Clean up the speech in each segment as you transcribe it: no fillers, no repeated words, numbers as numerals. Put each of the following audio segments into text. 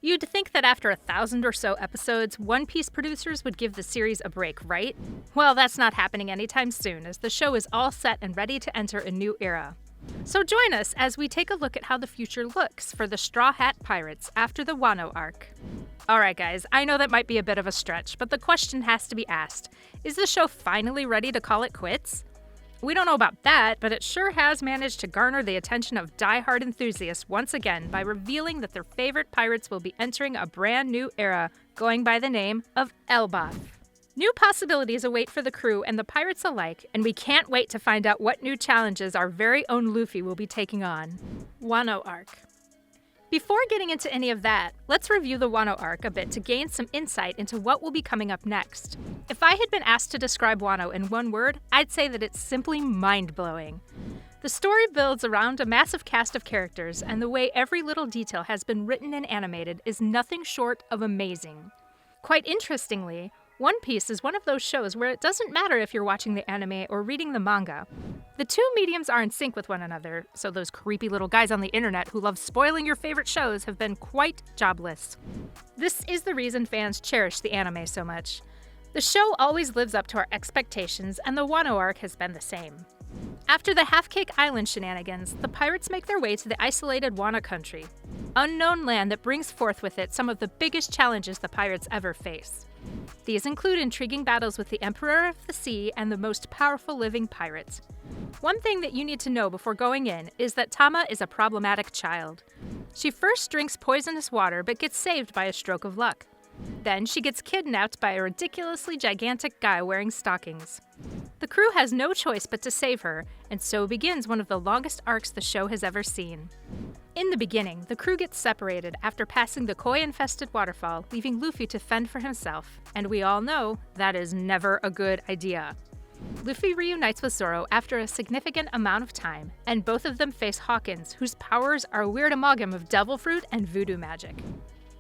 You'd think that after 1,000 or so episodes, One Piece producers would give the series a break, right? Well, that's not happening anytime soon, as the show is all set and ready to enter a new era. So join us as we take a look at how the future looks for the Straw Hat Pirates after the Wano Arc. Alright guys, I know that might be a bit of a stretch, but the question has to be asked. Is the show finally ready to call it quits? We don't know about that, but it sure has managed to garner the attention of die-hard enthusiasts once again by revealing that their favorite pirates will be entering a brand new era going by the name of Elbeth. New possibilities await for the crew and the pirates alike, and we can't wait to find out what new challenges our very own Luffy will be taking on. Wano Arc. Before getting into any of that, let's review the Wano Arc a bit to gain some insight into what will be coming up next. If I had been asked to describe Wano in one word, I'd say that it's simply mind-blowing. The story builds around a massive cast of characters, and the way every little detail has been written and animated is nothing short of amazing. Quite interestingly, One Piece is one of those shows where it doesn't matter if you're watching the anime or reading the manga. The two mediums are in sync with one another, so those creepy little guys on the internet who love spoiling your favorite shows have been quite jobless. This is the reason fans cherish the anime so much. The show always lives up to our expectations, and the Wano Arc has been the same. After the Half Cake Island shenanigans, the pirates make their way to the isolated Wano country, unknown land that brings forth with it some of the biggest challenges the pirates ever face. These include intriguing battles with the Emperor of the Sea and the most powerful living pirate. One thing that you need to know before going in is that Tama is a problematic child. She first drinks poisonous water but gets saved by a stroke of luck. Then she gets kidnapped by a ridiculously gigantic guy wearing stockings. The crew has no choice but to save her, and so begins one of the longest arcs the show has ever seen. In the beginning, the crew gets separated after passing the koi-infested waterfall, leaving Luffy to fend for himself, and we all know that is never a good idea. Luffy reunites with Zoro after a significant amount of time, and both of them face Hawkins, whose powers are a weird amalgam of devil fruit and voodoo magic.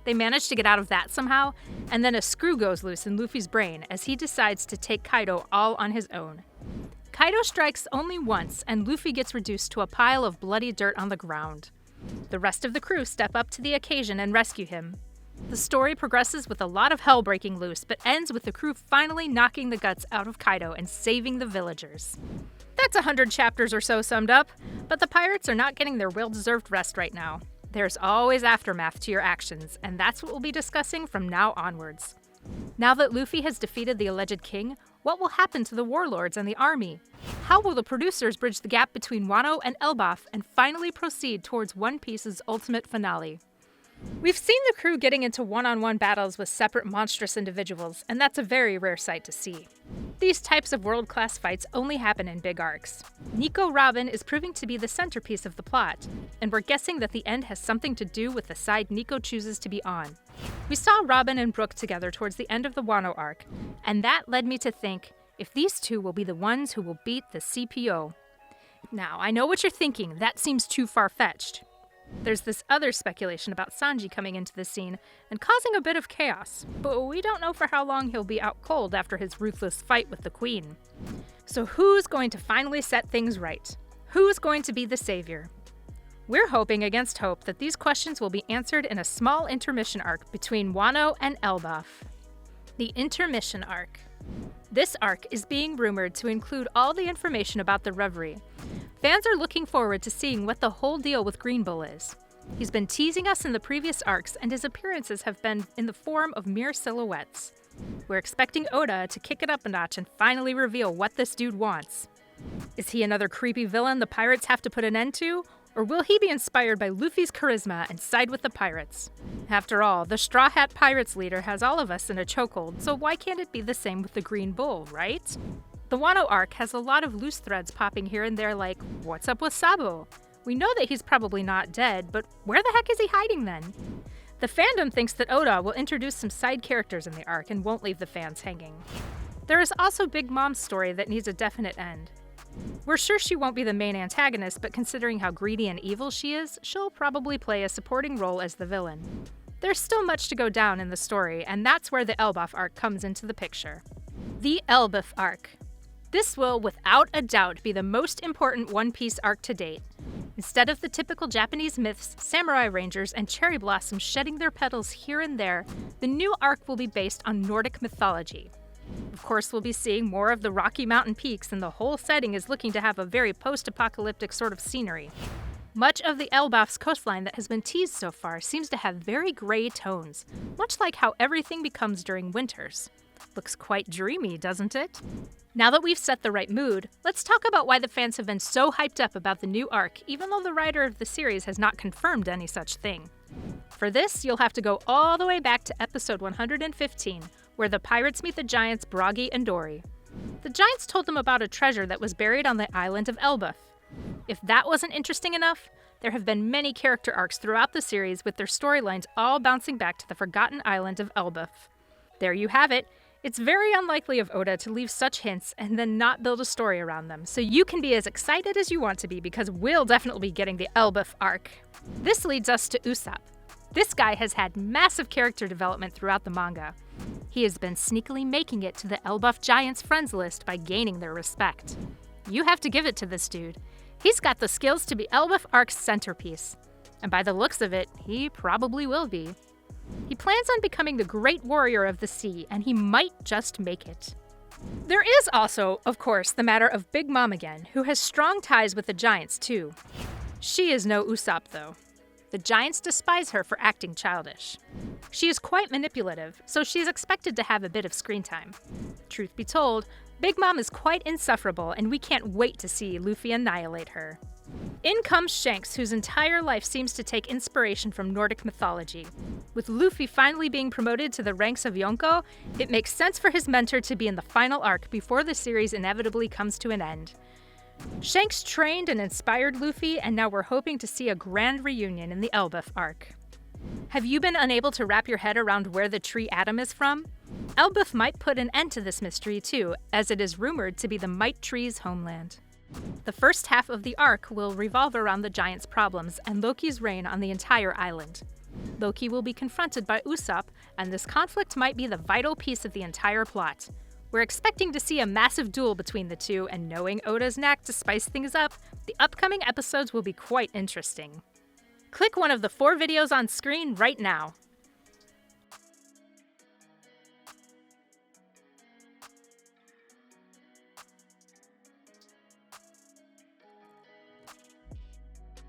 They manage to get out of that somehow, and then a screw goes loose in Luffy's brain as he decides to take Kaido all on his own. Kaido strikes only once, and Luffy gets reduced to a pile of bloody dirt on the ground. The rest of the crew step up to the occasion and rescue him. The story progresses with a lot of hell breaking loose, but ends with the crew finally knocking the guts out of Kaido and saving the villagers. That's 100 chapters or so summed up, but the pirates are not getting their well-deserved rest right now. There's always aftermath to your actions, and that's what we'll be discussing from now onwards. Now that Luffy has defeated the alleged king, what will happen to the warlords and the army? How will the producers bridge the gap between Wano and Elbeth and finally proceed towards One Piece's ultimate finale? We've seen the crew getting into one-on-one battles with separate monstrous individuals, and that's a very rare sight to see. These types of world-class fights only happen in big arcs. Nico Robin is proving to be the centerpiece of the plot, and we're guessing that the end has something to do with the side Nico chooses to be on. We saw Robin and Brook together towards the end of the Wano arc, and that led me to think if these two will be the ones who will beat the CPO. Now, I know what you're thinking, that seems too far-fetched. There's this other speculation about Sanji coming into the scene and causing a bit of chaos, but we don't know for how long he'll be out cold after his ruthless fight with the Queen. So who's going to finally set things right? Who's going to be the savior? We're hoping against hope that these questions will be answered in a small intermission arc between Wano and Elbeth. The Intermission Arc. This arc is being rumored to include all the information about the Reverie. Fans are looking forward to seeing what the whole deal with Green Bull is. He's been teasing us in the previous arcs, and his appearances have been in the form of mere silhouettes. We're expecting Oda to kick it up a notch and finally reveal what this dude wants. Is he another creepy villain the pirates have to put an end to? Or will he be inspired by Luffy's charisma and side with the pirates? After all, the Straw Hat Pirates leader has all of us in a chokehold, so why can't it be the same with the Green Bull, right? The Wano arc has a lot of loose threads popping here and there like, what's up with Sabo? We know that he's probably not dead, but where the heck is he hiding then? The fandom thinks that Oda will introduce some side characters in the arc and won't leave the fans hanging. There is also Big Mom's story that needs a definite end. We're sure she won't be the main antagonist, but considering how greedy and evil she is, she'll probably play a supporting role as the villain. There's still much to go down in the story, and that's where the Elbeth Arc comes into the picture. The Elbeth Arc. This will, without a doubt, be the most important One Piece arc to date. Instead of the typical Japanese myths, samurai rangers, and cherry blossoms shedding their petals here and there, the new arc will be based on Nordic mythology. Of course, we'll be seeing more of the Rocky Mountain peaks, and the whole setting is looking to have a very post-apocalyptic sort of scenery. Much of the Elbeth's coastline that has been teased so far seems to have very gray tones, much like how everything becomes during winters. Looks quite dreamy, doesn't it? Now that we've set the right mood, let's talk about why the fans have been so hyped up about the new arc, even though the writer of the series has not confirmed any such thing. For this, you'll have to go all the way back to episode 115, where the pirates meet the giants Bragi and Dory. The giants told them about a treasure that was buried on the island of Elbeth. If that wasn't interesting enough, there have been many character arcs throughout the series with their storylines all bouncing back to the forgotten island of Elbeth. There you have it. It's very unlikely of Oda to leave such hints and then not build a story around them, so you can be as excited as you want to be because we'll definitely be getting the Elbeth Arc. This leads us to Usopp. This guy has had massive character development throughout the manga. He has been sneakily making it to the Elbeth Giants friends list by gaining their respect. You have to give it to this dude. He's got the skills to be Elbeth Arc's centerpiece. And by the looks of it, he probably will be. He plans on becoming the great warrior of the sea, and he might just make it. There is also, of course, the matter of Big Mom again, who has strong ties with the Giants too. She is no Usopp though. The Giants despise her for acting childish. She is quite manipulative, so she is expected to have a bit of screen time. Truth be told, Big Mom is quite insufferable, and we can't wait to see Luffy annihilate her. In comes Shanks, whose entire life seems to take inspiration from Nordic mythology. With Luffy finally being promoted to the ranks of Yonko, it makes sense for his mentor to be in the final arc before the series inevitably comes to an end. Shanks trained and inspired Luffy, and now we're hoping to see a grand reunion in the Elbeth Arc. Have you been unable to wrap your head around where the tree Atom is from? Elbeth might put an end to this mystery too, as it is rumored to be the Might Tree's homeland. The first half of the arc will revolve around the Giants' problems and Loki's reign on the entire island. Loki will be confronted by Usopp, and this conflict might be the vital piece of the entire plot. We're expecting to see a massive duel between the two, and knowing Oda's knack to spice things up, the upcoming episodes will be quite interesting. Click one of the 4 videos on screen right now.